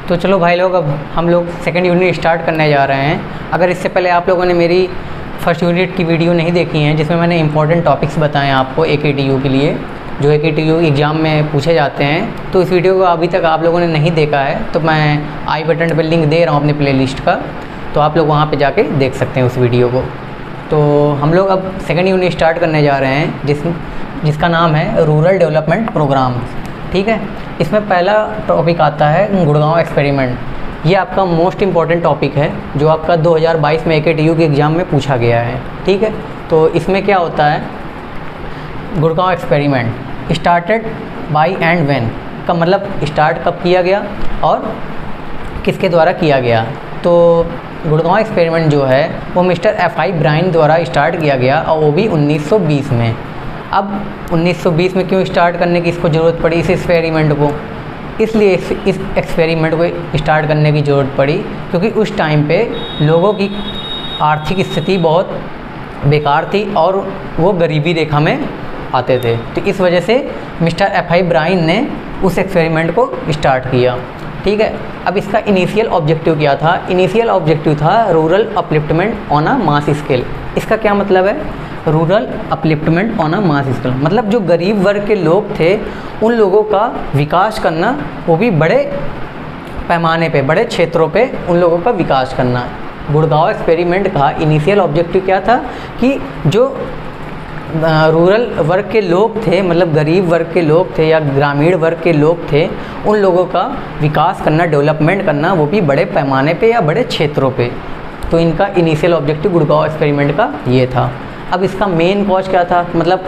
तो चलो भाई लोग, अब हम लोग सेकंड यूनिट स्टार्ट करने जा रहे हैं। अगर इससे पहले आप लोगों ने मेरी फर्स्ट यूनिट की वीडियो नहीं देखी है जिसमें मैंने इंपॉर्टेंट टॉपिक्स बताए आपको AKTU के लिए, जो AKTU एग्ज़ाम में पूछे जाते हैं, तो इस वीडियो को अभी तक आप लोगों ने नहीं देखा है तो मैं आई बटन पर लिंक दे रहा हूँ अपने प्लेलिस्ट का, तो आप लोग वहाँ पे जाके देख सकते हैं उस वीडियो को। तो हम लोग अब सेकंड यूनिट स्टार्ट करने जा रहे हैं जिसका नाम है रूरल डेवलपमेंट प्रोग्राम। ठीक है, इसमें पहला टॉपिक आता है गुड़गांव एक्सपेरिमेंट। ये आपका मोस्ट इम्पॉर्टेंट टॉपिक है जो आपका 2022 में AKTU के एग्ज़ाम में पूछा गया है। ठीक है, तो इसमें क्या होता है, Gurgaon experiment started by and when का मतलब स्टार्ट कब किया गया और किसके द्वारा किया गया। तो गुड़गांव एक्सपेरिमेंट जो है वो मिस्टर F.I. ब्रायन द्वारा स्टार्ट किया गया और वो भी 1920 में। अब 1920 में क्यों स्टार्ट करने की इसको ज़रूरत पड़ी इस एक्सपेरिमेंट को? इसलिए इस एक्सपेरिमेंट को स्टार्ट करने की ज़रूरत पड़ी क्योंकि उस टाइम पे लोगों की आर्थिक स्थिति बहुत बेकार थी और वो गरीबी रेखा में आते थे। तो इस वजह से मिस्टर F.I. ब्रायन ने उस एक्सपेरिमेंट को स्टार्ट किया। ठीक है, अब इसका इनिशियल ऑब्जेक्टिव क्या था? इनिशियल ऑब्जेक्टिव था rural upliftment on a mass scale. इसका क्या मतलब है? Rural upliftment on a mass scale मतलब जो गरीब वर्ग के लोग थे उन लोगों का विकास करना, वो भी बड़े पैमाने पे, बड़े क्षेत्रों पे उन लोगों का विकास करना। गुड़गांव एक्सपेरिमेंट का इनिशियल ऑब्जेक्टिव क्या था कि जो रूरल वर्ग के लोग थे, मतलब गरीब वर्ग के लोग थे या ग्रामीण वर्ग के लोग थे, उन लोगों का विकास करना, डेवलपमेंट करना, वो भी बड़े पैमाने पे या बड़े क्षेत्रों पे। तो इनका इनिशियल ऑब्जेक्टिव गुड़गांव एक्सपेरिमेंट का ये था। अब इसका मेन कॉज क्या था, मतलब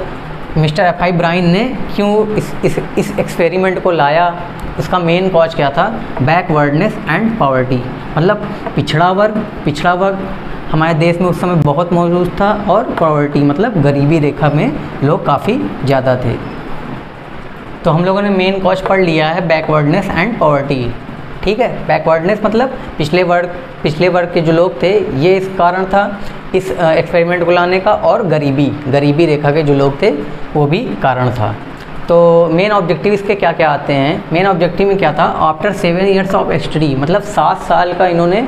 मिस्टर F.I. ब्रायन ने क्यों इस एक्सपेरिमेंट को लाया, उसका मेन कॉज क्या था? बैकवर्डनेस एंड पॉवर्टी मतलब पिछड़ा वर्ग हमारे देश में उस समय बहुत मौजूद था और पॉवर्टी मतलब गरीबी रेखा में लोग काफ़ी ज़्यादा थे। तो हम लोगों ने मेन कॉज पढ़ लिया है बैकवर्डनेस एंड पॉवर्टी। ठीक है, बैकवर्डनेस मतलब पिछले वर्ग के जो लोग थे, ये इस कारण था इस एक्सपेरिमेंट को लाने का, और गरीबी रेखा के जो लोग थे वो भी कारण था। तो मेन ऑब्जेक्टिव इसके क्या क्या आते हैं? मेन ऑब्जेक्टिव में क्या था? आफ्टर 7 years ऑफ स्टडी मतलब 7 साल का इन्होंने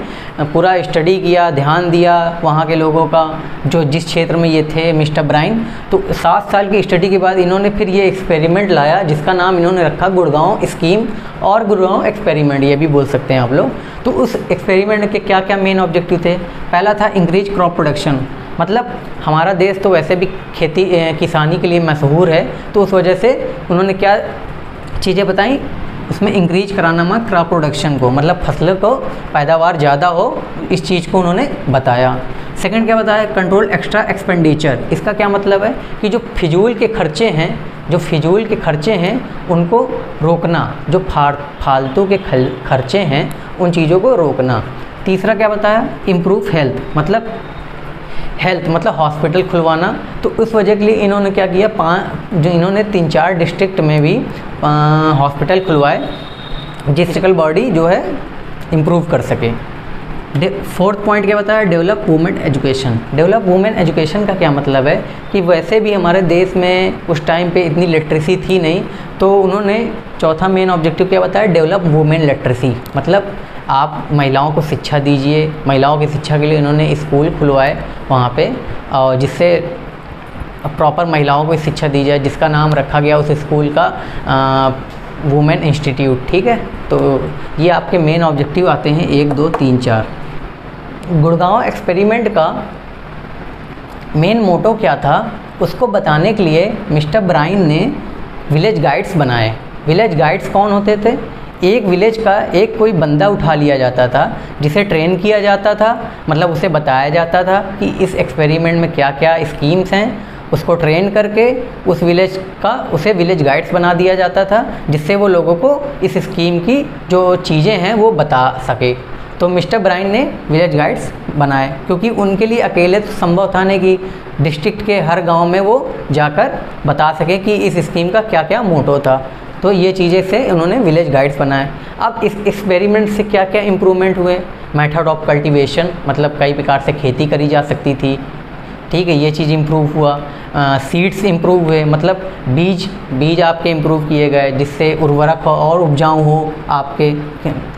पूरा स्टडी किया, ध्यान दिया वहाँ के लोगों का, जो जिस क्षेत्र में ये थे मिस्टर ब्रायन। तो 7 साल की स्टडी के बाद इन्होंने फिर ये एक्सपेरिमेंट लाया जिसका नाम इन्होंने रखा गुड़गांव स्कीम और गुड़गांव एक्सपेरिमेंट, ये भी बोल सकते हैं आप लोग। तो उस एक्सपेरिमेंट के क्या क्या मेन ऑब्जेक्टिव थे? पहला था इंक्रीज क्रॉप प्रोडक्शन मतलब हमारा देश तो वैसे भी खेती किसानी के लिए मशहूर है, तो उस वजह से उन्होंने क्या चीज़ें बताई उसमें इंक्रीज कराना मत क्रॉप प्रोडक्शन को, मतलब फसलों को पैदावार ज़्यादा हो, इस चीज़ को उन्होंने बताया। सेकंड क्या बताया? Control extra expenditure. इसका क्या मतलब है कि जो फिजूल के खर्चे हैं उनको रोकना, जो फालतू के खर्चे हैं उन चीज़ों को रोकना। तीसरा क्या बताया? इम्प्रूव हेल्थ मतलब हॉस्पिटल खुलवाना। तो उस वजह के लिए इन्होंने क्या किया, इन्होंने 3-4 डिस्ट्रिक्ट में भी हॉस्पिटल खुलवाए जिससे बॉडी जो है इम्प्रूव कर सके। फोर्थ पॉइंट क्या बताया? Develop women education. Develop women education का क्या मतलब है कि वैसे भी हमारे देश में उस टाइम पे इतनी लिटरेसी थी नहीं, तो उन्होंने चौथा मेन ऑब्जेक्टिव क्या बताया? डेवलप वुमेन लिटरेसी मतलब आप महिलाओं को शिक्षा दीजिए। महिलाओं की शिक्षा के लिए इन्होंने स्कूल खुलवाए वहाँ पे, और जिससे प्रॉपर महिलाओं को शिक्षा दी जाए, जिसका नाम रखा गया उस स्कूल का वुमेन इंस्टीट्यूट। ठीक है, तो ये आपके मेन ऑब्जेक्टिव आते हैं 1, 2, 3, 4। गुड़गांव एक्सपेरिमेंट का मेन मोटो क्या था उसको बताने के लिए मिस्टर ब्रायन ने विलेज गाइड्स बनाए। विलेज गाइड्स कौन होते थे? एक विलेज का एक कोई बंदा उठा लिया जाता था जिसे ट्रेन किया जाता था, मतलब उसे बताया जाता था कि इस एक्सपेरिमेंट में क्या क्या स्कीम्स हैं, उसको ट्रेन करके उसे विलेज गाइड्स बना दिया जाता था जिससे वो लोगों को इस स्कीम की जो चीज़ें हैं वो बता सके। तो मिस्टर ब्रायन ने विलेज गाइड्स बनाए क्योंकि उनके लिए अकेले तो संभव था नहीं कि डिस्ट्रिक्ट के हर गांव में वो जाकर बता सके कि इस स्कीम का क्या क्या मोटो था। तो ये चीज़ें से उन्होंने विलेज गाइड्स बनाए। अब इस एक्सपेरिमेंट से क्या क्या इम्प्रूवमेंट हुए? मेथड ऑफ कल्टीवेशन मतलब कई प्रकार से खेती करी जा सकती थी। ठीक है, ये चीज़ इम्प्रूव हुआ। सीड्स इम्प्रूव हुए, मतलब बीज आपके इम्प्रूव किए गए जिससे उर्वरक और उपजाऊ हो आपके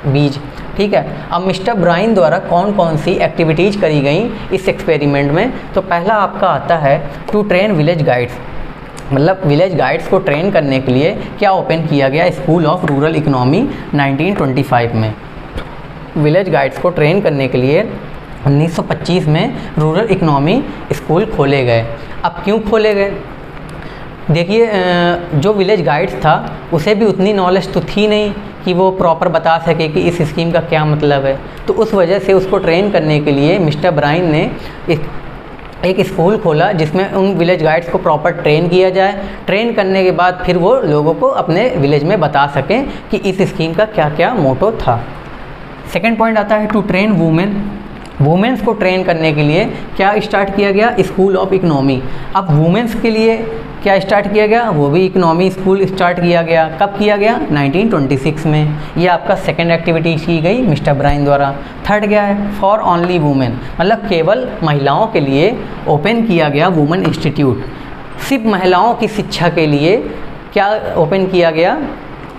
बीज। ठीक है, अब मिस्टर ब्राइन द्वारा कौन कौन सी एक्टिविटीज़ करी गई इस एक्सपेरिमेंट में, तो पहला आपका आता है टू ट्रेन विलेज गाइड्स। मतलब विलेज गाइड्स को ट्रेन करने के लिए क्या ओपन किया गया, स्कूल ऑफ रूरल इकोनॉमी 1925 में। विलेज गाइड्स को ट्रेन करने के लिए 1925 में रूरल इकोनॉमी स्कूल खोले गए। अब क्यों खोले गए, देखिए जो विलेज गाइड्स था उसे भी उतनी नॉलेज तो थी नहीं कि वो प्रॉपर बता सके कि इस स्कीम का क्या मतलब है, तो उस वजह से उसको ट्रेन करने के लिए मिस्टर ब्राइन ने एक स्कूल खोला जिसमें उन विलेज गाइड्स को प्रॉपर ट्रेन किया जाए। ट्रेन करने के बाद फिर वो लोगों को अपने विलेज में बता सकें कि इस स्कीम का क्या क्या मोटो था। सेकेंड पॉइंट आता है टू ट्रेन वुमेन्स को ट्रेन करने के लिए क्या स्टार्ट किया गया, स्कूल ऑफ इकोनॉमी। अब वुमेन्स के लिए क्या स्टार्ट किया गया, वो भी इकोनॉमी स्कूल स्टार्ट किया गया। कब किया गया, 1926 में। ये आपका सेकेंड एक्टिविटी की गई मिस्टर ब्राइन द्वारा। थर्ड क्या है, फॉर ओनली वुमेन, मतलब केवल महिलाओं के लिए ओपन किया गया वुमेन इंस्टीट्यूट। सिर्फ महिलाओं की शिक्षा के लिए क्या ओपन किया गया,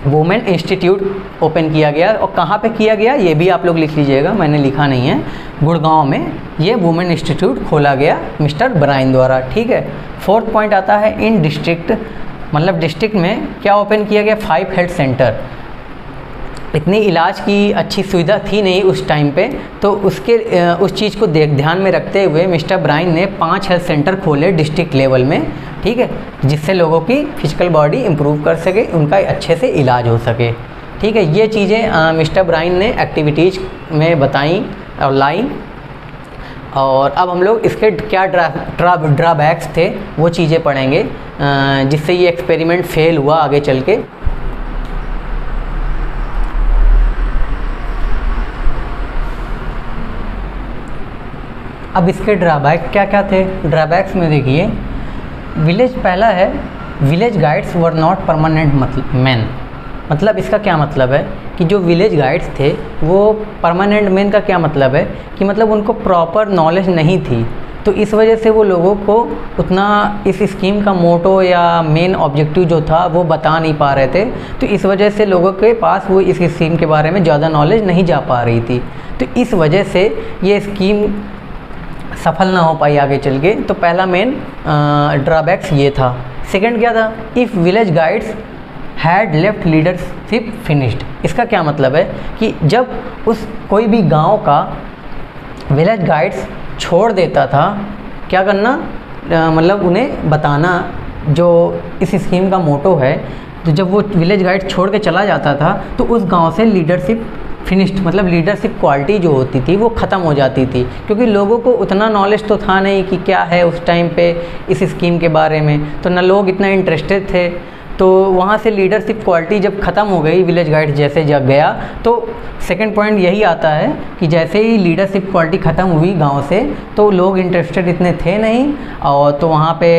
वुमेन इंस्टीट्यूट ओपन किया गया। और कहाँ पे किया गया ये भी आप लोग लिख लीजिएगा, मैंने लिखा नहीं है, गुड़गांव में ये वुमेन इंस्टीट्यूट खोला गया मिस्टर ब्राइन द्वारा। ठीक है, फोर्थ पॉइंट आता है इन डिस्ट्रिक्ट, मतलब डिस्ट्रिक्ट में क्या ओपन किया गया, 5 हेल्थ सेंटर। इतनी इलाज की अच्छी सुविधा थी नहीं उस टाइम पे, तो उस चीज़ को ध्यान में रखते हुए मिस्टर ब्राइन ने 5 हेल्थ सेंटर खोले डिस्ट्रिक्ट लेवल में। ठीक है, जिससे लोगों की फिजिकल बॉडी इम्प्रूव कर सके, उनका अच्छे से इलाज हो सके। ठीक है, ये चीज़ें मिस्टर ब्राइन ने एक्टिविटीज़ में बताई और लाई। और अब हम लोग इसके क्या ड्राबैक्स थे वो चीज़ें पढ़ेंगे जिससे ये एक्सपेरिमेंट फेल हुआ आगे चल के। अब इसके ड्राबैक क्या क्या थे, ड्राबैक्स में देखिए पहला है village guides were not permanent man. मतलब इसका क्या मतलब है कि जो विलेज गाइड्स थे वो परमानेंट मैन का क्या मतलब है कि मतलब उनको प्रॉपर नॉलेज नहीं थी, तो इस वजह से वो लोगों को उतना इस स्कीम का मोटो या मेन ऑब्जेक्टिव जो था वो बता नहीं पा रहे थे। तो इस वजह से लोगों के पास वो इस स्कीम के बारे में ज़्यादा नॉलेज नहीं जा पा रही थी, तो इस वजह से ये स्कीम सफल ना हो पाई आगे चल के। तो पहला मेन ड्रॉबैक्स ये था। सेकंड क्या था, if village guides had left leadership finished. इसका क्या मतलब है कि जब उस कोई भी गांव का विलेज गाइड्स छोड़ देता था, क्या करना, मतलब उन्हें बताना जो इस स्कीम का मोटो है, तो जब वो विलेज गाइड छोड़ के चला जाता था तो उस गांव से लीडरशिप फिनिश्ड, मतलब लीडरशिप क्वालिटी जो होती थी वो ख़त्म हो जाती थी, क्योंकि लोगों को उतना नॉलेज तो था नहीं कि क्या है उस टाइम पे इस स्कीम के बारे में, तो न लोग इतना इंटरेस्टेड थे। तो वहाँ से लीडरशिप क्वालिटी जब ख़त्म हो गई, विलेज गाइड जैसे जग गया, तो सेकंड पॉइंट यही आता है कि जैसे ही लीडरशिप क्वालिटी ख़त्म हुई गांव से, तो लोग इंटरेस्टेड इतने थे नहीं, और तो वहाँ पे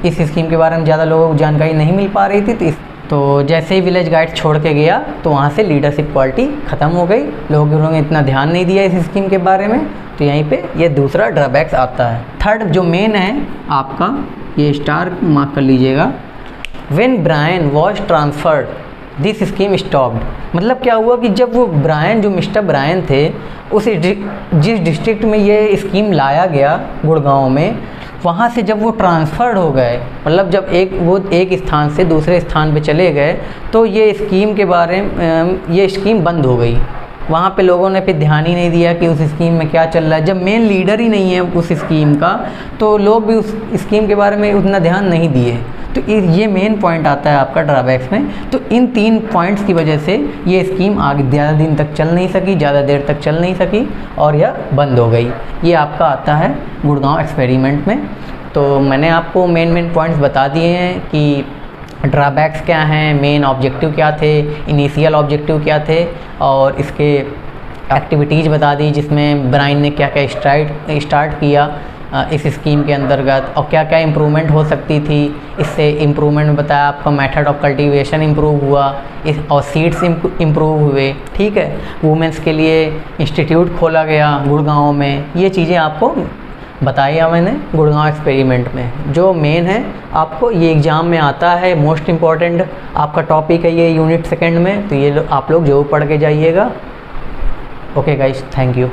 इस स्कीम के बारे में ज़्यादा लोगों को जानकारी नहीं मिल पा रही थी। तो जैसे ही विलेज गाइड छोड़ के गया तो वहाँ से लीडरशिप क्वालिटी ख़त्म हो गई, लोगों ने इतना ध्यान नहीं दिया इस स्कीम के बारे में, तो यहीं पे ये दूसरा ड्रॉबैक्स आता है। थर्ड जो मेन है आपका, ये स्टार मार्क कर लीजिएगा, when Brian was transferred this scheme stopped. मतलब क्या हुआ कि जब वो ब्रायन, जो मिस्टर ब्रायन थे, जिस डिस्ट्रिक्ट में ये स्कीम लाया गया गुड़गांव में, वहाँ से जब वो ट्रांसफ़र्ड हो गए, मतलब जब वो एक स्थान से दूसरे स्थान पे चले गए, तो ये स्कीम के बारे में ये स्कीम बंद हो गई। वहाँ पे लोगों ने फिर ध्यान ही नहीं दिया कि उस स्कीम में क्या चल रहा है। जब मेन लीडर ही नहीं है उस स्कीम का, तो लोग भी उस स्कीम के बारे में उतना ध्यान नहीं दिए। तो ये मेन पॉइंट आता है आपका ड्रॉबैक्स में। तो इन 3 पॉइंट्स की वजह से ये स्कीम आगे ज़्यादा दिन तक चल नहीं सकी, ज़्यादा देर तक चल नहीं सकी और यह बंद हो गई। ये आपका आता है गुड़गांव एक्सपेरिमेंट में। तो मैंने आपको मेन पॉइंट्स बता दिए हैं कि ड्रॉबैक्स क्या हैं, मेन ऑब्जेक्टिव क्या थे, इनिशियल ऑब्जेक्टिव क्या थे, और इसके एक्टिविटीज़ बता दी जिसमें ब्रायन ने क्या क्या स्टार्ट किया इस स्कीम के अंतर्गत, और क्या क्या इम्प्रूवमेंट हो सकती थी। इससे इम्प्रूवमेंट में बताया आपका मेथड ऑफ कल्टीवेशन इम्प्रूव हुआ, और सीड्स इम्प्रूव हुए। ठीक है, वुमेंस के लिए इंस्टीट्यूट खोला गया गुड़गांव में। ये चीज़ें आपको बताया मैंने गुड़गांव एक्सपेरिमेंट में। जो मेन है आपको ये एग्ज़ाम में आता है, मोस्ट इम्पॉर्टेंट आपका टॉपिक है ये यूनिट सेकंड में, तो ये आप लोग जरूर पढ़ के जाइएगा। Okay guys, thank you.